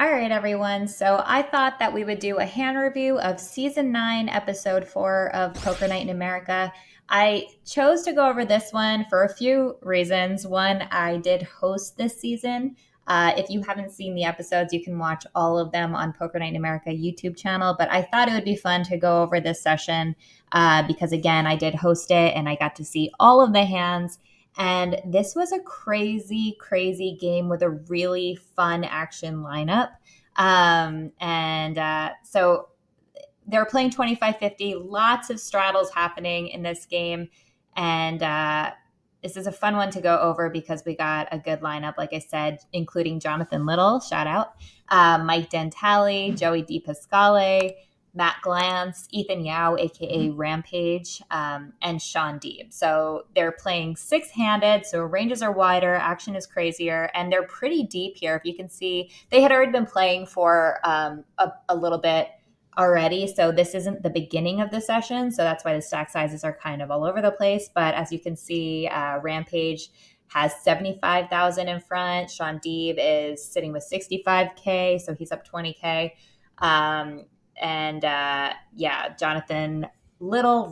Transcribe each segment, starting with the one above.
All right, everyone. So I thought that we would do a hand review of season 9, episode 4 of Poker Night in America. I chose to go over this one for a few reasons. One, I did host this season. If you haven't seen the episodes, you can watch all of them on Poker Night in America YouTube channel. But I thought it would be fun to go over this session because, again, I did host it and I got to see all of the hands. And this was a crazy, crazy game with a really fun action lineup. So they're playing 25-50, lots of straddles happening in this game. And this is a fun one to go over because we got a good lineup, like I said, including Jonathan Little, shout out, Mike Dentale, Joey Dipascale, Matt Glantz, Ethan Yao, aka Rampage, and Shaun Deeb. So they're playing six-handed, so ranges are wider, action is crazier, and they're pretty deep here. If you can see, they had already been playing for a little bit already, so this isn't the beginning of the session, so that's why the stack sizes are kind of all over the place. But as you can see, Rampage has 75,000 in front. Shaun Deeb is sitting with 65K, so he's up 20K. Jonathan Little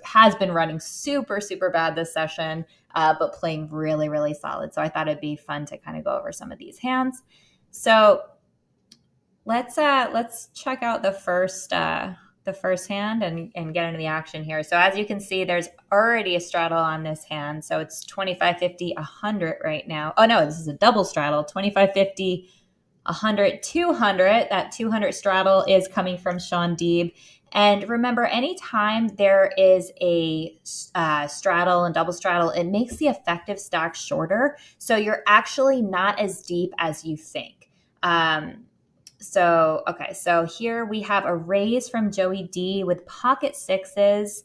has been running super, super bad this session, but playing really, really solid. So I thought it'd be fun to kind of go over some of these hands. So let's check out the first hand and get into the action here. So as you can see, there's already a straddle on this hand. So it's 25-50, 100 right now. Oh no, this is a double straddle, 25-50, 100, 200. That 200 straddle is coming from Shaun Deeb. And remember, anytime there is a straddle and double straddle, it makes the effective stack shorter. So you're actually not as deep as you think. So here we have a raise from Joey D with pocket sixes.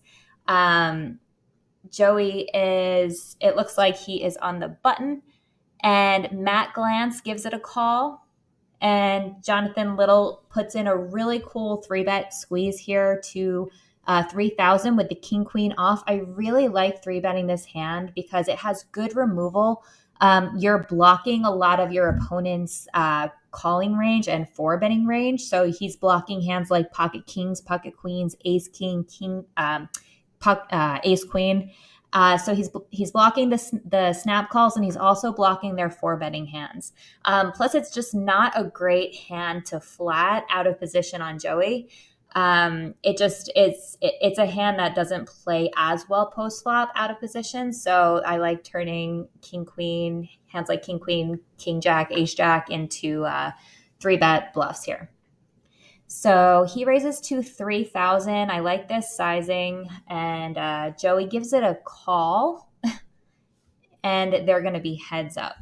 Joey it looks like he is on the button. And Matt Glantz gives it a call. And Jonathan Little puts in a really cool 3-bet squeeze here to 3,000 with the king queen off. I really like 3-betting this hand because it has good removal. You're blocking a lot of your opponent's calling range and 4-betting range. So he's blocking hands like pocket kings, pocket queens, ace king, ace queen. So he's blocking the snap calls, and he's also blocking their 4-betting hands. Plus, it's just not a great hand to flat out of position on Joey. It's a hand that doesn't play as well post flop out of position. So I like turning king queen hands like king queen, king jack, ace jack into 3-bet bluffs here. So he raises to 3,000. I like this sizing. And Joey gives it a call. And they're going to be heads up.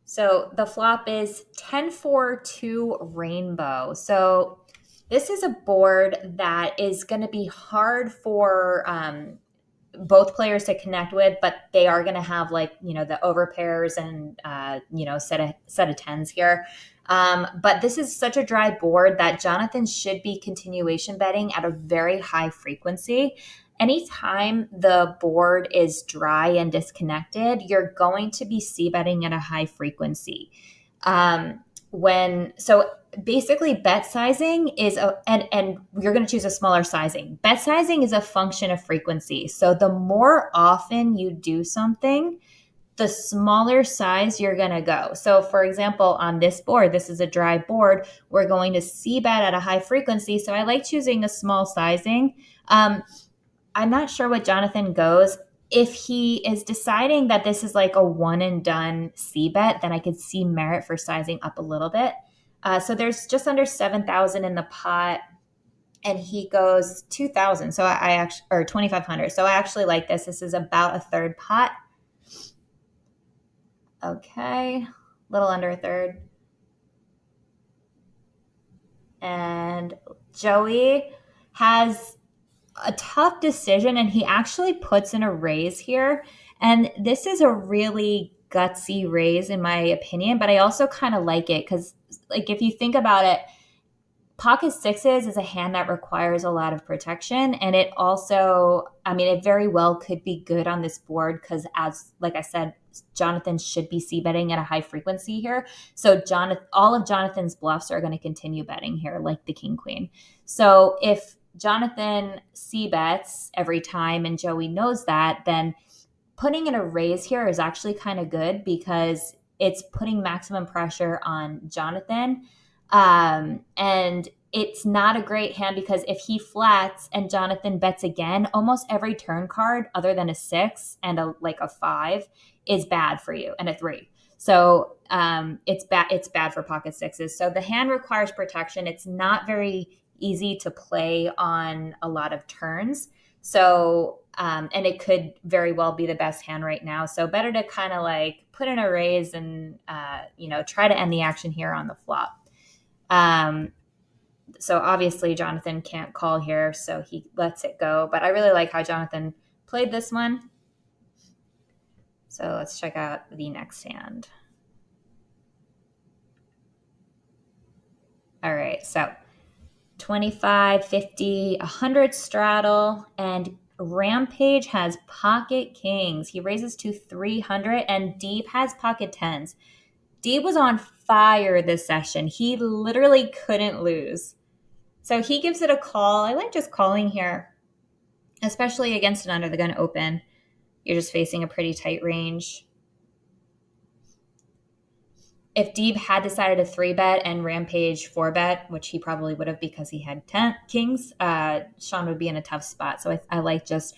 So the flop is 10-4-2 rainbow. So this is a board that is going to be hard for both players to connect with, but they are going to have the overpairs and set of tens here. But this is such a dry board that Jonathan should be continuation betting at a very high frequency. Anytime the board is dry and disconnected, you're going to be c-betting at a high frequency. Basically bet sizing is and you're going to choose a smaller sizing. Bet sizing is a function of frequency. So the more often you do something, the smaller size you're going to go. So for example, on this board, this is a dry board, we're going to c-bet at a high frequency. So I like choosing a small sizing. I'm not sure what Jonathan goes. If he is deciding that this is like a one and done c-bet, then I could see merit for sizing up a little bit. So there's just under 7,000 in the pot, and he goes 2,000. So or 2,500. So I actually like this. This is about a third pot. Okay, a little under a third. And Joey has a tough decision, and he actually puts in a raise here. And this is a really gutsy raise in my opinion, but I also kind of like it because if you think about it, Pocket sixes is a hand that requires a lot of protection. And it also, I mean, it very well could be good on this board because, as like I said, Jonathan should be c-betting at a high frequency here. So all of Jonathan's bluffs are going to continue betting here, like the king queen. So if Jonathan c-bets every time and Joey knows that, then putting in a raise here is actually kind of good because it's putting maximum pressure on Jonathan. And it's not a great hand because if he flats and Jonathan bets again, almost every turn card other than a 6 and a 5 is bad for you, and a 3. So it's bad for pocket sixes. So the hand requires protection. It's not very easy to play on a lot of turns. So and it could very well be the best hand right now. So better to kind of put in a raise and try to end the action here on the flop. So obviously Jonathan can't call here, so he lets it go. But I really like how Jonathan played this one. So let's check out the next hand. All right, so 25, 50, 100 straddle, and Rampage has pocket kings. He raises to 300, and Deeb has pocket tens. Deeb was on fire this session. He literally couldn't lose. So he gives it a call. I like just calling here, especially against an under the gun open. You're just facing a pretty tight range. If Deeb had decided to 3-bet and Rampage 4-bet, which he probably would have because he had 10 kings, Shaun would be in a tough spot. So I like just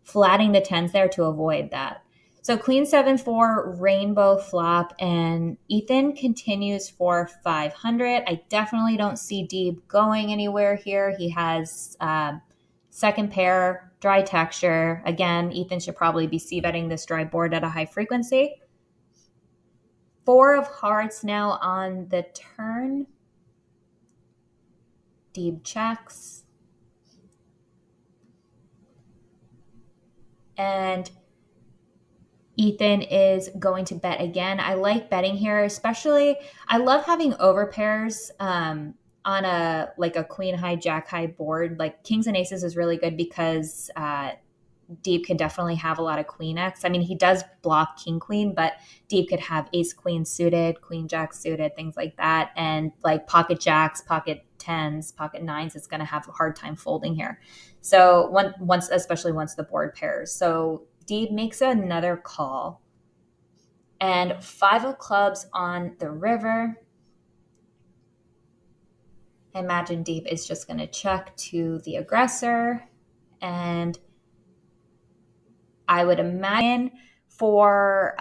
flatting the tens there to avoid that. So Queen 7-4, rainbow flop, and Ethan continues for 500. I definitely don't see Deeb going anywhere here. He has second pair, dry texture. Again, Ethan should probably be c-betting this dry board at a high frequency. 4 of hearts now on the turn. Deeb checks. And Ethan is going to bet again. I like betting here, especially I love having overpairs on a queen high, jack high board. Like kings and aces is really good because Deeb could definitely have a lot of queen X. I mean, he does block king queen, but Deeb could have ace queen suited, queen jack suited, things like that. And like pocket jacks, pocket tens, pocket nines, it's going to have a hard time folding here. So especially once the board pairs. So Deeb makes another call, and 5 of clubs on the river. I imagine Deeb is just going to check to the aggressor, and I would imagine for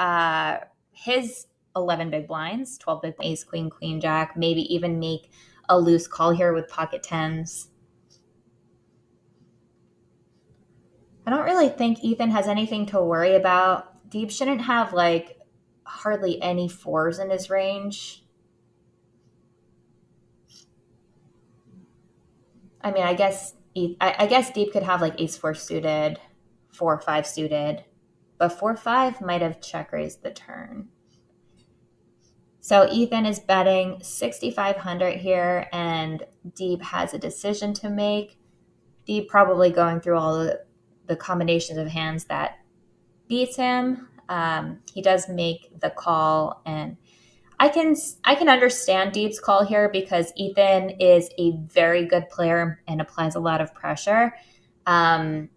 his 11 big blinds, 12 big ace, queen, queen, jack, maybe even make a loose call here with pocket tens. I don't really think Ethan has anything to worry about. Deeb shouldn't have hardly any 4s in his range. I mean, I guess Deeb could have ace 4 suited, 4 5 suited, but 4 5 might have check raised the turn. So Ethan is betting 6,500 here, and Deeb has a decision to make. Deeb probably going through all the combinations of hands that beats him. He does make the call, and I can understand Deeb's call here because Ethan is a very good player and applies a lot of pressure. And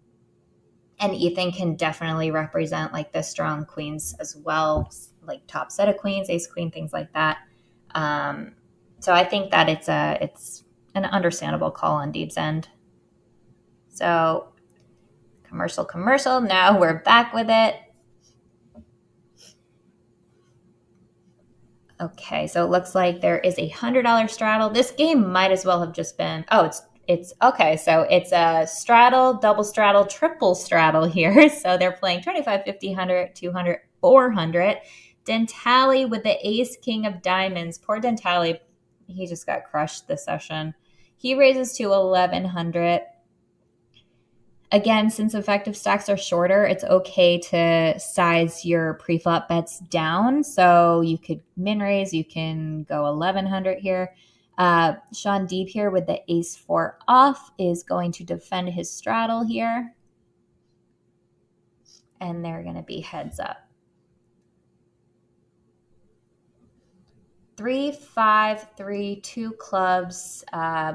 Ethan can definitely represent the strong queens as well, like top set of queens, ace queen, things like that. So I think that it's an understandable call on Deeb's end. So commercial. Now we're back with it. Okay, so it looks like there is a $100 straddle. This game might as well have just been, it's okay. So it's a straddle, double straddle, triple straddle here. So they're playing 25, 50, 100, 200, 400. Dentale with the ace king of diamonds. Poor Dentale, he just got crushed this session. He raises to 1,100. Again, since effective stacks are shorter, it's okay to size your preflop bets down. So you could min raise, you can go 1,100 here. Shaun Deeb here with the ace-4 off is going to defend his straddle here. And they're going to be heads up. 3, 5, 3, 2 clubs.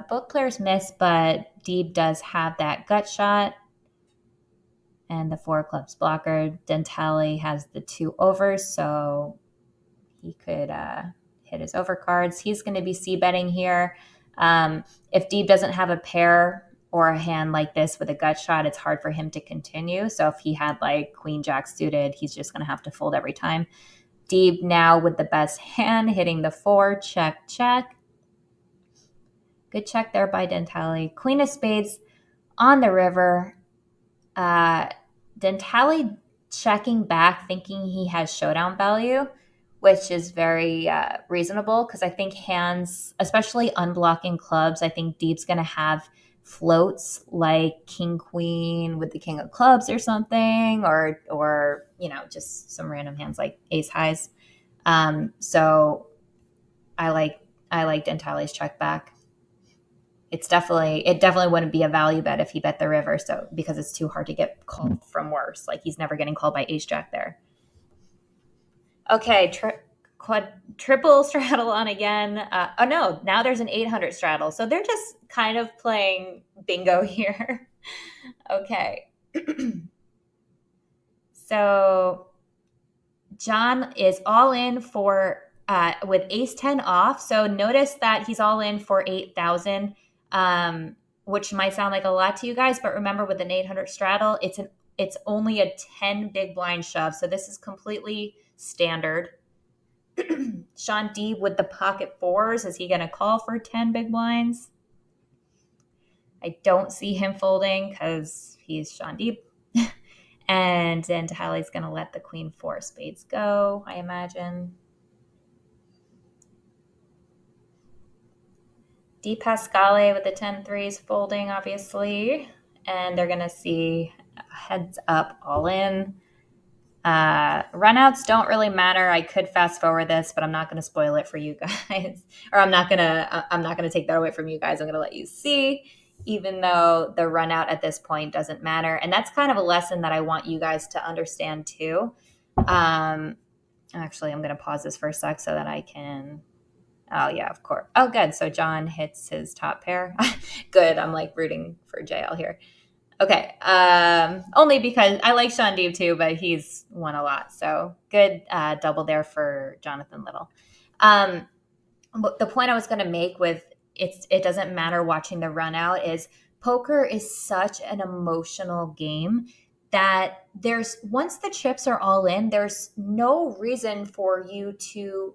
Both players miss, but Deeb does have that gut shot. And the 4 clubs blocker. Dentale has the 2 overs, so he could hit his overcards. He's going to be c-betting here. If Deeb doesn't have a pair or a hand like this with a gut shot, it's hard for him to continue. So if he had like queen jack suited, he's just going to have to fold every time. Deeb now with the best hand, hitting the 4, check, check. Good check there by Dentale. Queen of spades on the river. Dentale checking back, thinking he has showdown value, which is very reasonable because I think hands, especially unblocking clubs, I think Deeb's going to have floats like king queen with the king of clubs or something, or just some random hands like ace highs. So I like Dentale's check back. It definitely wouldn't be a value bet if he bet the river, so because it's too hard to get called from worse. Like he's never getting called by ace jack there. Okay, triple straddle on again. Oh no, now there's an 800 straddle. So they're just kind of playing bingo here. Okay. So John is all in for with ace 10 off. So notice that he's all in for 8,000, which might sound like a lot to you guys, but remember with an 800 straddle, it's only a 10 big blind shove. So this is completely standard. Shaun Deeb with the pocket 4s. Is he going to call for 10 big blinds? I don't see him folding because he's Shaun Deeb. And then Dentale's going to let the queen 4 spades go, I imagine. Dipascale with the 10-3s folding, obviously. And they're going to see heads up all in. Runouts don't really matter. I could fast forward this, but I'm not going to spoil it for you guys. Or I'm not going to take that away from you guys. I'm going to let you see, even though the run out at this point doesn't matter. And that's kind of a lesson that I want you guys to understand too. Actually, I'm going to pause this for a sec so that I can, oh yeah, of course. Oh, good. So John hits his top pair. Good. I'm like rooting for JL here. Okay. Only because I like Shaun Deeb too, but he's won a lot. So good double there for Jonathan Little. But the point I was going to make with it doesn't matter watching the run out is poker is such an emotional game that once the chips are all in, there's no reason for you to,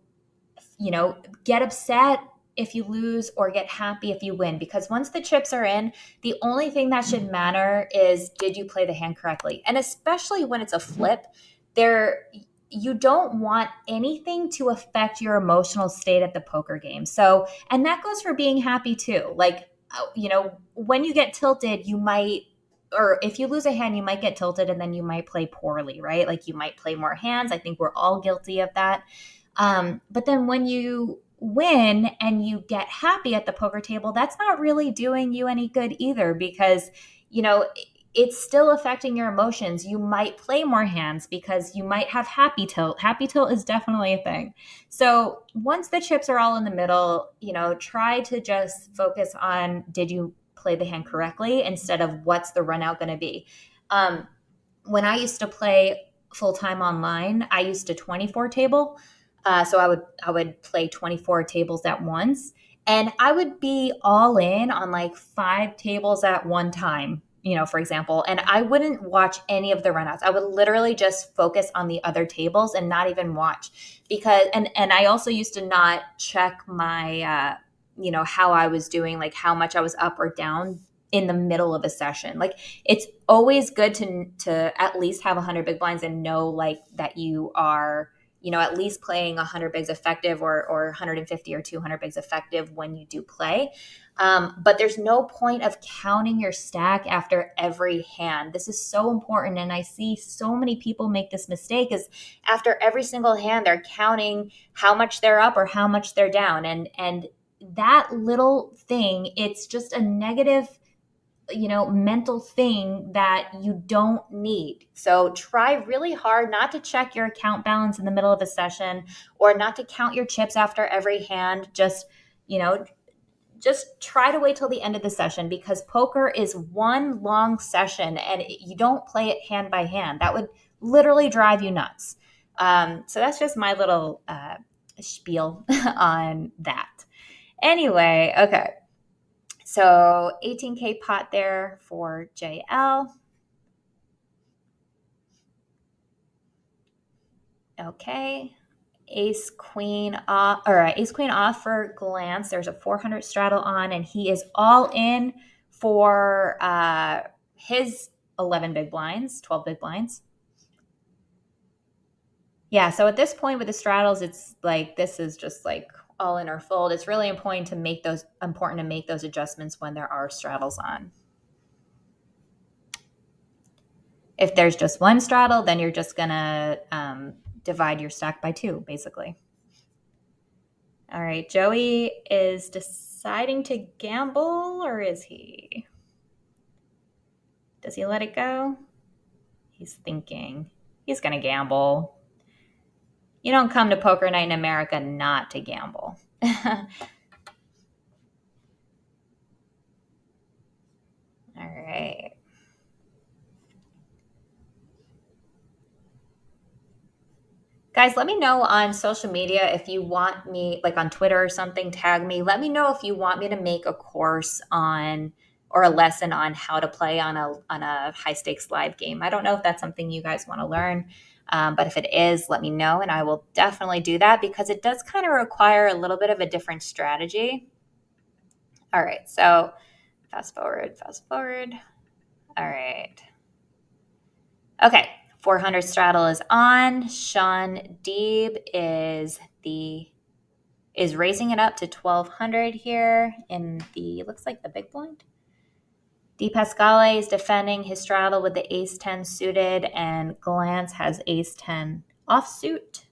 get upset if you lose or get happy if you win, because once the chips are in, the only thing that should matter is, did you play the hand correctly? And especially when it's a flip, you don't want anything to affect your emotional state at the poker game. So, and that goes for being happy too. Like, when you get tilted, you might, or if you lose a hand, you might get tilted and then you might play poorly, right? Like you might play more hands. I think we're all guilty of that. But then when you win and you get happy at the poker table, that's not really doing you any good either, because, it's still affecting your emotions. You might play more hands because you might have happy tilt. Happy tilt is definitely a thing. So once the chips are all in the middle, try to just focus on, did you play the hand correctly, instead of what's the run out going to be. When I used to play full-time online, I used a 24 table. So I would play 24 tables at once, and I would be all in on like 5 tables at one time, for example, and I wouldn't watch any of the runouts. I would literally just focus on the other tables and not even watch, because, and I also used to not check my, how I was doing, like how much I was up or down in the middle of a session. Like it's always good to at least have 100 big blinds and know like that you are, at least playing 100 bigs effective or 150 or 200 bigs effective when you do play. But there's no point of counting your stack after every hand. This is so important. And I see so many people make this mistake, is after every single hand, they're counting how much they're up or how much they're down. And that little thing, it's just a negative, mental thing that you don't need. So try really hard not to check your account balance in the middle of a session, or not to count your chips after every hand. Just try to wait till the end of the session, because poker is one long session and you don't play it hand by hand. That would literally drive you nuts. So that's just my little spiel on that. Anyway, okay. So 18K pot there for JL. Okay. Ace queen off, or ace queen off for Glantz. There's a 400 straddle on, and he is all in for his 11 big blinds, 12 big blinds. Yeah, so at this point with the straddles, it's like this is just like all in or fold. It's really important to make those adjustments when there are straddles on. If there's just one straddle, then you're just gonna divide your stack by 2, basically. All right, Joey is deciding to gamble, or is he? Does he let it go? He's thinking. He's going to gamble. You don't come to poker night in America not to gamble. All right. Guys, let me know on social media if you want me, like on Twitter or something, tag me. Let me know if you want me to make a course on, or a lesson on how to play on a high stakes live game. I don't know if that's something you guys want to learn, but if it is, let me know, and I will definitely do that, because it does kind of require a little bit of a different strategy. All right, so fast forward. All right. Okay. 400 straddle is on. Shaun Deeb is raising it up to 1200 here in the, looks like the big blind. Dipascale is defending his straddle with the ace 10 suited, and Glantz has ace 10 offsuit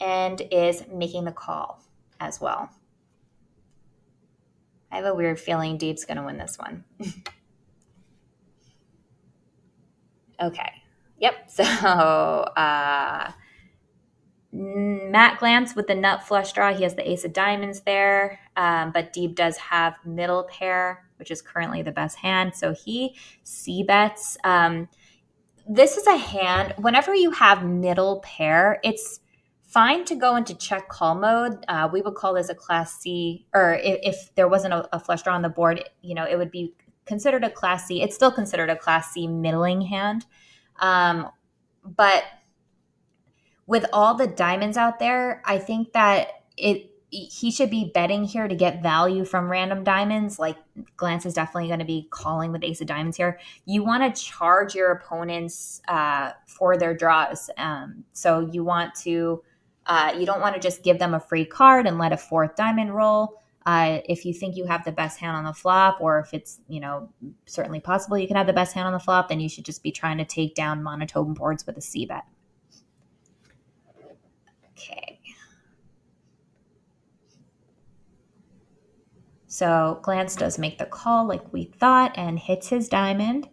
and is making the call as well. I have a weird feeling Deeb's going to win this one. Okay. Yep. So Matt Glantz with the nut flush draw. He has the ace of diamonds there, but Deeb does have middle pair, which is currently the best hand. So he c-bets. This is a hand, whenever you have middle pair, it's fine to go into check call mode. We would call this a class C, or if there wasn't a flush draw on the board, it would be considered a class C. It's still considered a class C middling hand. But with all the diamonds out there, I think that he should be betting here to get value from random diamonds. Like Glantz is definitely going to be calling with ace of diamonds here. You want to charge your opponents for their draws. So you want to, you don't want to just give them a free card and let a fourth diamond roll. If you think you have the best hand on the flop, or if it's, certainly possible you can have the best hand on the flop, then you should just be trying to take down monotone boards with a c-bet. Okay. So Glantz does make the call like we thought and hits his diamond.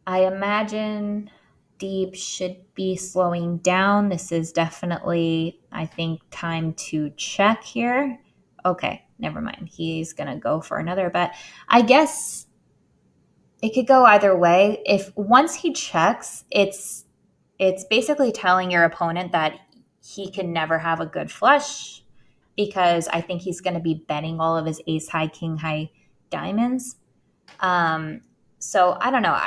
I imagine Deeb should be slowing down. This is definitely, I think, time to check here. Okay, never mind. He's going to go for another bet. I guess it could go either way. If once he checks, it's basically telling your opponent that he can never have a good flush, because I think he's going to be betting all of his ace high, king high diamonds. So I don't know.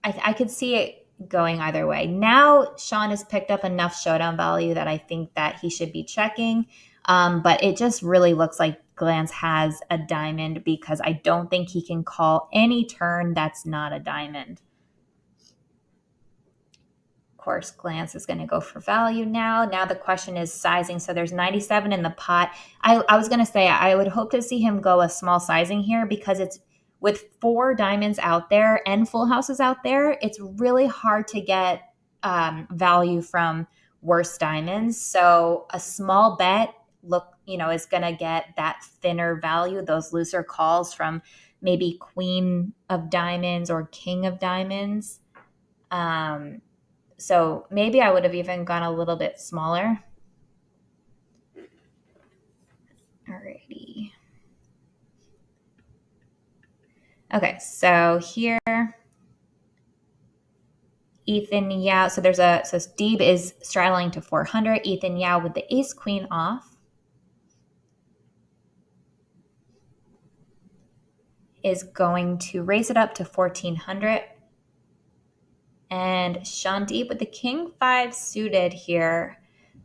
I could see it going either way. Now Shaun has picked up enough showdown value that I think that he should be checking. But it just really looks like Glantz has a diamond, because I don't think he can call any turn that's not a diamond. Of course, Glantz is going to go for value now. Now the question is sizing. So there's 97 in the pot. I was going to say I would hope to see him go a small sizing here, because it's with 4 diamonds out there and full houses out there, it's really hard to get value from worse diamonds. So a small bet is going to get that thinner value, those looser calls from maybe queen of diamonds or king of diamonds. So maybe I would have even gone a little bit smaller. Alrighty. Okay, so here, Ethan Yao. So Deeb is straddling to 400. Ethan Yao with the ace queen off is going to raise it up to 1400. And Shaun Deeb with the king 5 suited here.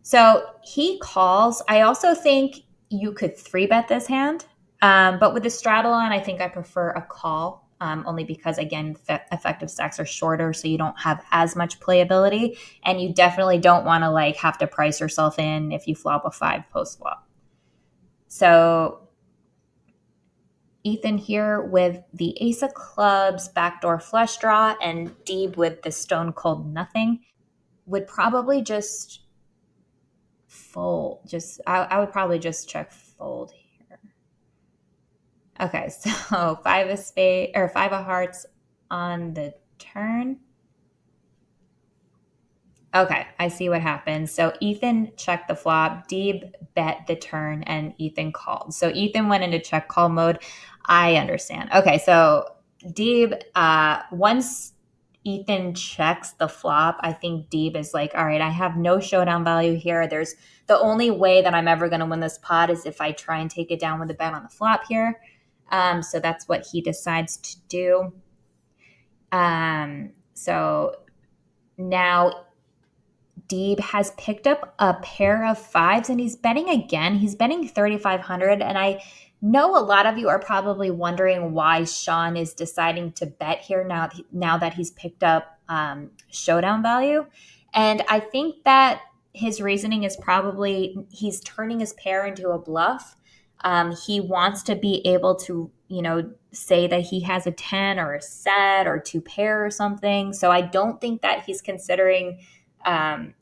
So he calls. I also think you could 3-bet this hand. But with the straddle on, I think I prefer a call, only because, again, effective stacks are shorter, so you don't have as much playability. And you definitely don't want to have to price yourself in if you flop a 5 post flop. So Ethan here with the ace of clubs, backdoor flush draw, and Deeb with the stone cold nothing would probably just fold. I would probably just check fold here. Okay, so 5 of spade or 5 of hearts on the turn. Okay, I see what happened. So Ethan checked the flop, Deeb bet the turn, and Ethan called. So Ethan went into check call mode. I understand. Okay, so Deeb, once Ethan checks the flop, I think Deeb is like, all right, I have no showdown value here. There's the only way that I'm ever going to win this pot is if I try and take it down with a bet on the flop here. So that's what he decides to do. So now Deeb has picked up a pair of 5s and he's betting again. He's betting 3,500. And I know a lot of you are probably wondering why Shaun is deciding to bet here now that he's picked up showdown value. And I think that his reasoning is probably he's turning his pair into a bluff. He wants to be able to, say that he has a 10 or a set or 2 pair or something. So I don't think that he's considering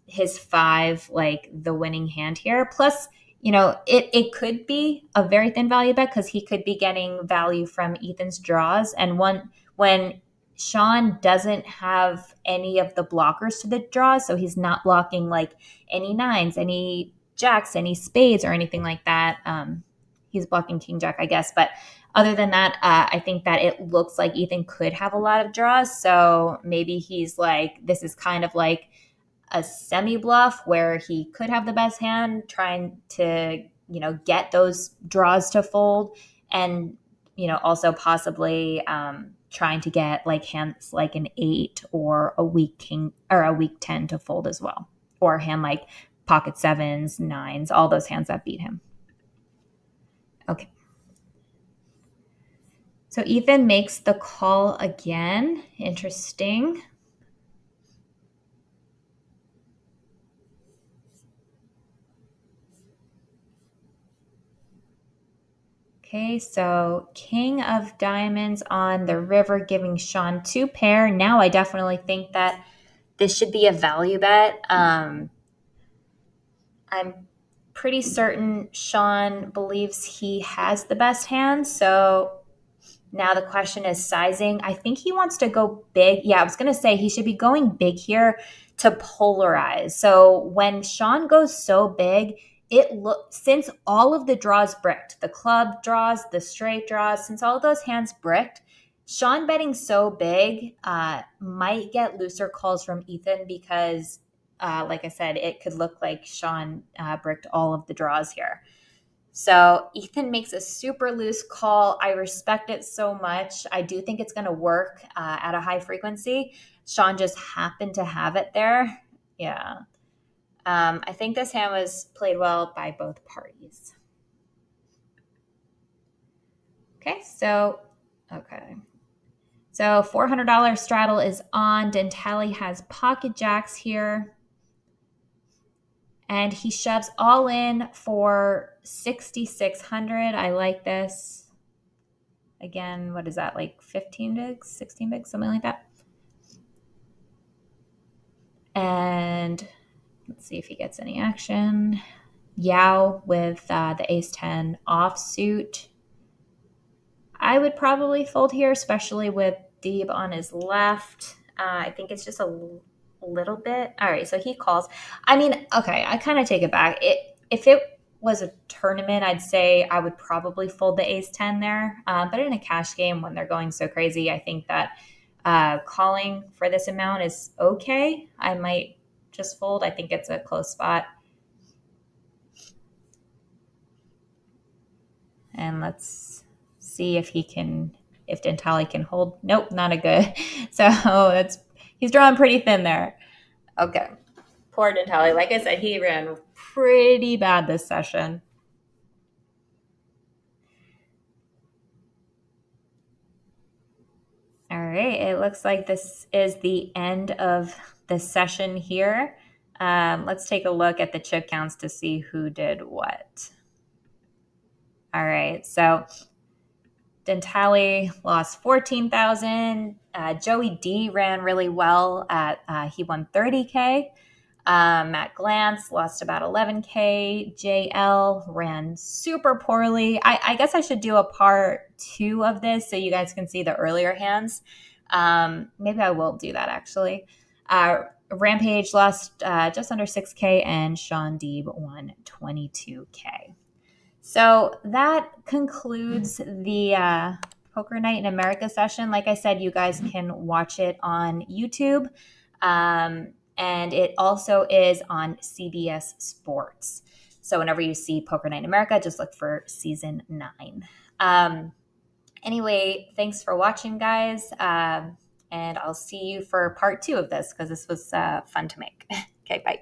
his 5 like the winning hand here. Plus, it could be a very thin value bet because he could be getting value from Ethan's draws. And when Shaun doesn't have any of the blockers to the draws, so he's not blocking like any 9s, any jacks, any spades, or anything like that. He's blocking king jack, I guess. But other than that, I think that it looks like Ethan could have a lot of draws. So maybe he's like, this is kind of like a semi bluff where he could have the best hand, trying to, get those draws to fold, and, also possibly trying to get like hands like an 8 or a weak king or a weak 10 to fold as well, or a hand like pocket 7s, 9s, all those hands that beat him. Okay. So Ethan makes the call again. Interesting. Okay, so king of diamonds on the river, giving Shaun 2 pair. Now I definitely think that this should be a value bet. I'm pretty certain Shaun believes he has the best hand. So now the question is sizing. I think he wants to go big. Yeah, I was going to say he should be going big here to polarize. So when Shaun goes so big, since all of the draws bricked, the club draws, the straight draws, since all of those hands bricked, Shaun betting so big might get looser calls from Ethan because, like I said, it could look like Shaun bricked all of the draws here. So Ethan makes a super loose call. I respect it so much. I do think it's going to work at a high frequency. Shaun just happened to have it there. Yeah. I think this hand was played well by both parties. Okay, so $400 straddle is on. Dentale has pocket jacks here. And he shoves all in for 6,600. I like this. Again, what is that, like 15 bigs, 16 bigs, something like that? And Let's see if he gets any action. Yao with the ace-10 offsuit. I would probably fold here, especially with Deeb on his left. I think it's just a little bit. All right, so he calls. I mean, okay, I kind of take it back. If it was a tournament, I'd say I would probably fold the ace-10 there. But in a cash game, when they're going so crazy, I think that calling for this amount is okay. I might just fold. I think it's a close spot. And let's see if Dentale can hold. Nope, not a good. So he's drawing pretty thin there. Okay. Poor Dentale. Like I said, he ran pretty bad this session. All right. It looks like this is the end of the session here. Let's take a look at the chip counts to see who did what. All right. So Dentale lost 14,000. Joey D ran really well at he won 30K. Matt Glantz lost about 11K. JL ran super poorly. I guess I should do a part 2 of this so you guys can see the earlier hands. Maybe I will do that actually. Rampage lost just under 6K and Shaun Deeb won 22K. So that concludes the Poker Night in America session. Like I said, you guys can watch it on YouTube. And it also is on CBS Sports. So whenever you see Poker Night in America, just look for season 9. Anyway, thanks for watching, guys. And I'll see you for part 2 of this because this was fun to make. Okay, bye.